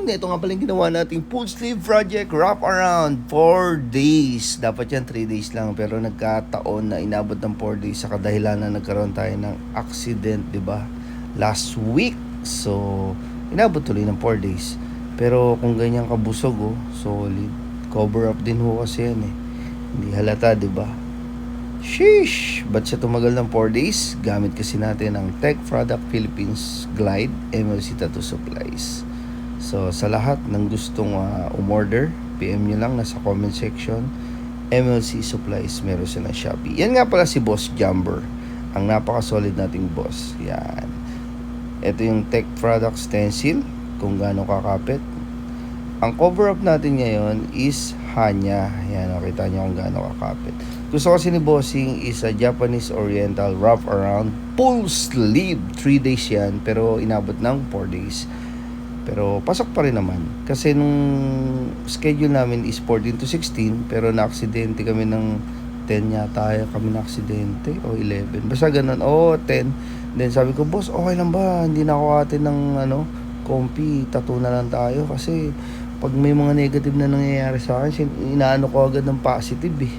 yun, ito nga pala yung ginawa nating full sleeve project wrap around 4 days. Dapat yan 3 days lang pero nagkataon na inabot ng 4 days sa kadahilan na nagkaroon tayo ng accident, 'di ba? Last week. So, inabot tuloy ng 4 days. Pero kung ganyan kabusog, oh, solid. Cover up din ho kasi yan eh. Hindi halata, 'di ba? Sheesh! Ba't siya tumagal ng 4 days? Gamit kasi natin ang Tech Product Philippines Glide MLC Tattoo Supplies. So, sa lahat ng gustong umorder, PM nyo lang, nasa comment section. MLC Supplies, meron siya na Shopee. Yan nga pala si Boss Jumper, ang napaka-solid nating boss. Yan. Ito yung Tech Product Stencil, kung gaano kakapit. Ang cover up natin ngayon is Hanya. Yan, nakita nyo kung gaano kakapit. Gusto kasi ni Bossing is a Japanese Oriental wrap around full sleeve. 3 days yan, pero inabot ng 4 days. Pero pasok pa rin naman. Kasi nung schedule namin is 14 to 16, pero na-aksidente kami ng 10 yata kami na-aksidente o 11. Basta ganun, 10. Then sabi ko, boss, okay lang ba? Hindi na ako atin ng comfy, tattoo na lang tayo. Kasi pag may mga negative na nangyayari sa akin, inaano ko agad ng positive eh.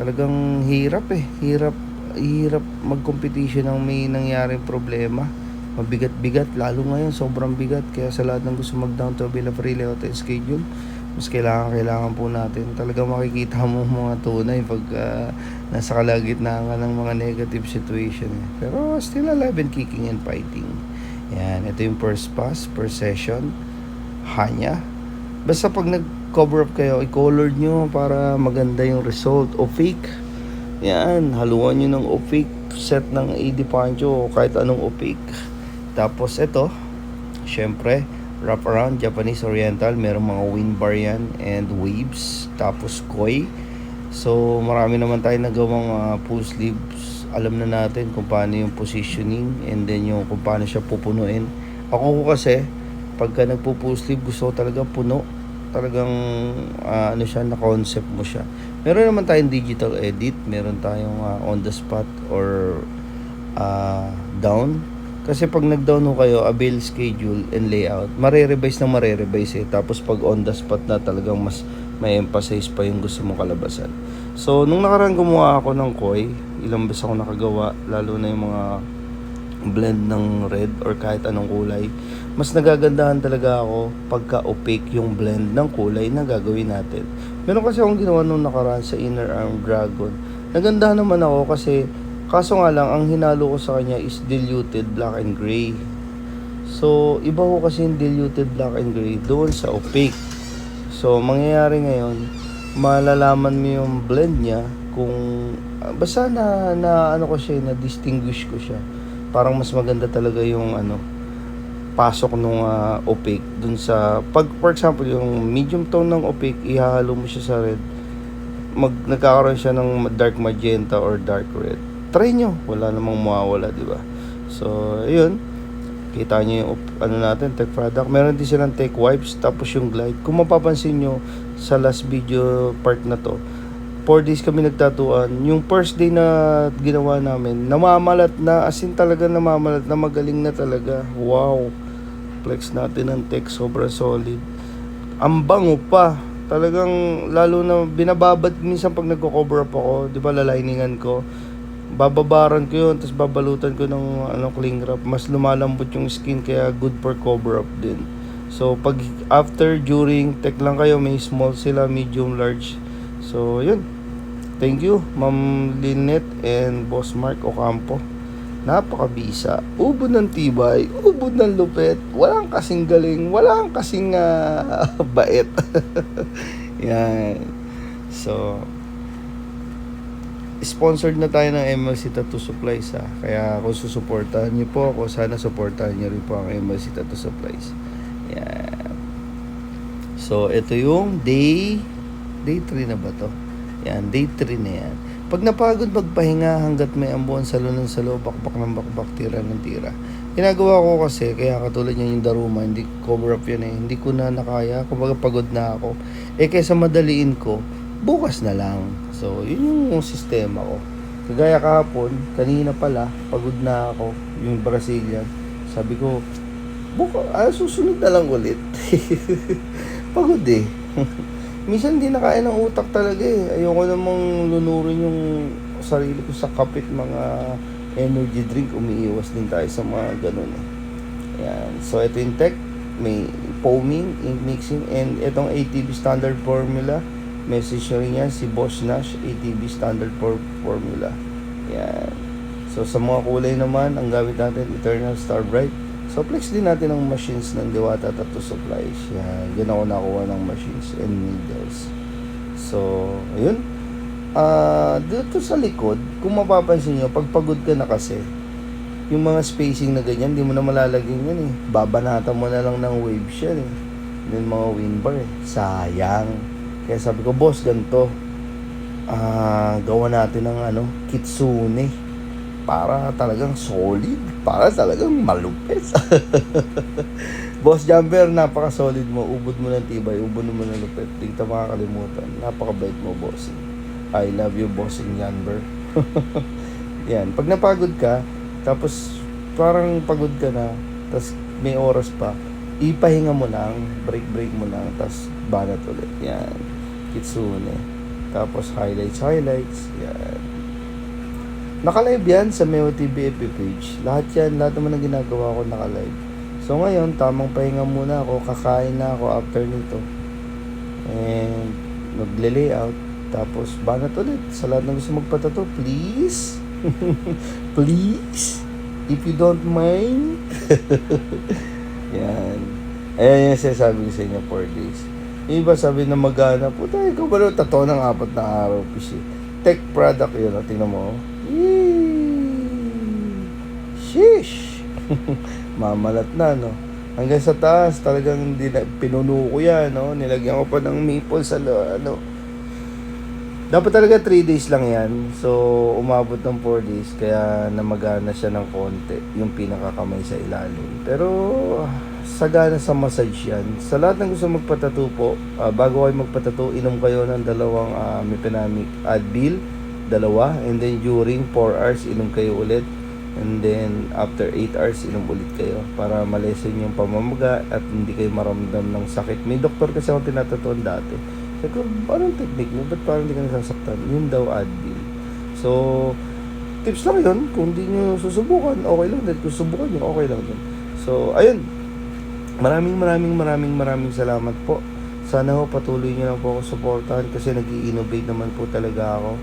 Talagang hirap eh. Hirap mag-competition ng may nangyaring problema. Mabigat-bigat, lalo ngayon, sobrang bigat. Kaya sa lahat ng gusto mag-down to Villa Freely Hotel schedule, mas kailangan po natin. Talagang makikita mo mga tunay pag nasa kalagitnaan ka ng mga negative situation eh. Pero still alive and kicking and fighting. Yan, ito yung first pass, first session. Hanya. Basta pag nag-cover up kayo, i-color nyo para maganda yung result. Opaque. Yan, haluan nyo ng opaque set ng AD Pancho o kahit anong opaque. Tapos ito, syempre, wrap around Japanese Oriental. Merong mga wind bar yan and waves. Tapos koi. So, marami naman tayo nagawang full sleeves. Alam na natin kung paano yung positioning and then yung kung paano siya pupunuin. Ako kasi, pagka nagpo-full sleeve, gusto ko talaga puno. Talagang siya, na-concept mo siya. Meron naman tayong digital edit, meron tayong on the spot or down. Kasi pag nag-down ho kayo, avail schedule and layout, mare-revise eh. Tapos pag on the spot na, talagang mas may emphasize pa yung gusto mong kalabasan. So, nung nakaraan gumawa ako ng koi, ilang beses ako nakagawa, lalo na yung mga blend ng red or kahit anong kulay, mas nagagandahan talaga ako pagka opaque yung blend ng kulay na gagawin natin. Meron kasi akong ginawa nung nakaraan sa Inner Arm Dragon. Nagandahan naman ako kasi kaso nga lang, ang hinalo ko sa kanya is diluted black and gray. So, iba ko kasi yung diluted black and gray doon sa opaque. So, mangyayari ngayon, malalaman mo yung blend niya kung basta na ko siya, na distinguish ko siya. Parang mas maganda talaga yung pasok nung opaque dun sa pag for example yung medium tone ng opaque, ihahalo mo siya sa red, nagkakaroon siya ng dark magenta or dark red. Try nyo, wala namang mawawala, di ba? So ayun, kita nyo yung natin, Tech Product. Meron din silang Tech Wipes, tapos yung Glide. Kung mapapansin nyo sa last video part na to, 4 days kami nagtatuan. Yung first day na ginawa namin, namamalat na, as in talaga namamalat na, magaling na talaga. Wow! Flex natin ang Tech, sobrang solid. Ang bango pa. Talagang, lalo na, binababad minsan pag nagko-cover up ako, di ba, laliningan ko. Bababaran ko yun, tapos babalutan ko ng cling wrap. Mas lumalambot yung skin, kaya good for cover up din. So, pag after, during, Tech lang kayo, may small sila, medium, large. So, yun. Thank you, Ma'am Lynette and Boss Mark Ocampo. Napakabisa. Ubod ng tibay, ubod ng lupet. Walang kasing galing, walang kasing bait. Yan. So, sponsored na tayo ng MLC Tattoo Supplies Kaya kung susuportahan niyo po ako, sana suportahan niyo rin po ang MLC Tattoo Supplies. Yan. So, ito yung day 3 na ba to? Yan, day 3 na yan. Pag napagod magpahinga hanggat may ambuan sa ng salo, bakbak ng bakbak, tira ng tira. Ginagawa ko kasi, kaya katulad niya yung Daruma, hindi cover up yun eh. Hindi ko na nakaya, kumbaga pagod na ako. Kaysa madaliin ko, bukas na lang. So, yun yung sistema ko. Kagaya kahapon, kanina pala, pagod na ako, yung Brazilian. Sabi ko, Susunod na lang ulit. Pagod eh. Minsan hindi na kaya ng utak talaga eh. Ayoko namang lunurin yung sarili ko sa kapit mga energy drink. Umiiwas din tayo sa mga ganun eh. Ayan. So ito yung tech. May foaming, ink mixing, and itong ATB standard formula. Message nyo rin yan, si Boss Nash, ATB standard formula. Ayan. So sa mga kulay naman, ang gamit natin, Eternal Star Bright. So flex din natin ang machines ng Diwata Tattoo Supplies. Yan, yan ako nakuha ng machines and needles. So, ayun. Dito sa likod, kung mapapansin nyo, pag pagod ka na kasi, yung mga spacing na ganyan, di mo na malalagyan yan eh. Babanatan mo na lang ng waves yan eh. Then mga wind bar eh. Sayang. Kaya sabi ko, boss, ganito. Gawa natin ng kitsune. Para talagang solid. Para talagang malupit. Boss Jumper, napaka-solid mo. Ubod mo ng tibay. Ubod mo ng lupit. Di kita makakalimutan. Napaka-bait mo, bossing. I love you, bossing Jumper. Yan. Pag napagod ka, tapos parang pagod ka na, tapos may oras pa, ipahinga mo lang, break mo lang, tapos banat ulit. Yan. Kitsune. Tapos highlights. Yan. Naka-live yan sa Meo TV FB page. Lahat naman ng ginagawa ko naka-live. So ngayon, tamang pahinga muna ako, kakain na ako after nito. And magle-layout, tapos banat ulit. Sa lahat ng gusto magpatato, please. Please, if you don't mind. Yan. Ayan yung sinasabi ko sa inyo, 4 days. Yung iba sabi na magana, puta, ikaw ba rin tato ng 4 na araw, PC. Tech product yun, tingnan mo. Sheesh. Mamalat na, no? Hanggang sa taas, talagang pinuno ko yan, no? Nilagyan ko pa ng maple sa dapat talaga 3 days lang yan. So, umabot ng 4 days. Kaya namagana siya ng konti. Yung pinakakamay sa ilalim. Pero, sagana sa massage yan. Sa lahat ng gusto magpatato po, bago kayo magpatato, inom kayo ng 2 Mepinamic Advil. 2. And then, during 4 hours, inom kayo ulit. And then, after 8 hours, inom ulit kayo. Para malesen yung pamamaga at hindi kayo maramdam ng sakit. May doktor kasi ako tinatatoon dati. Sabi ko, anong technique mo? Ba't parang hindi ka nasasaktan? Yun daw, Advil. So, tips lang yun. Kung hindi nyo susubukan, okay lang din. Kung susubukan nyo, okay lang din. So, ayun. Maraming salamat po. Sana ho patuloy nyo lang po ako supportahan kasi nag-i-innovate naman po talaga ako.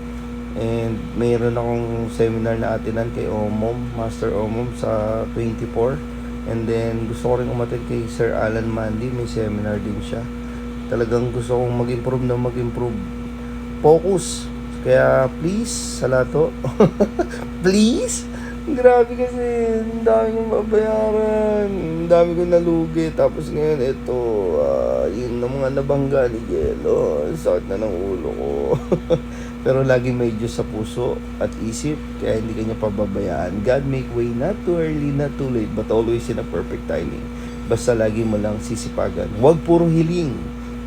And mayroon akong seminar na atinan kay Omom, Master Omom sa 24. And then, gusto ko rin umattend kay Sir Alan Mandy. May seminar din siya. Talagang gusto kong mag-improve. Focus. Kaya please, sa lato. Please. Grabe kasi, ang dami kong babayaran. Ang dami kong nalugi. Tapos ngayon, ito, yun na mga nabangga ni Jello. Sakit na ng ulo ko. Pero lagi may Diyos sa puso at isip. Kaya hindi kanya pababayaan. God make way not too early, not too late, but always in a perfect timing. Basta lagi mo lang sisipagan. Huwag puro hiling.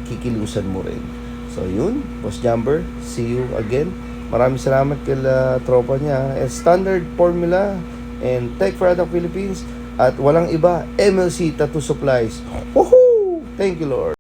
Kikilusan mo rin. So yun, Boss Jumper, see you again. Maraming salamat kay tropa niya. Standard formula and Tech Product Philippines at walang iba, MLC Tattoo Supplies. Woohoo! Thank you, Lord.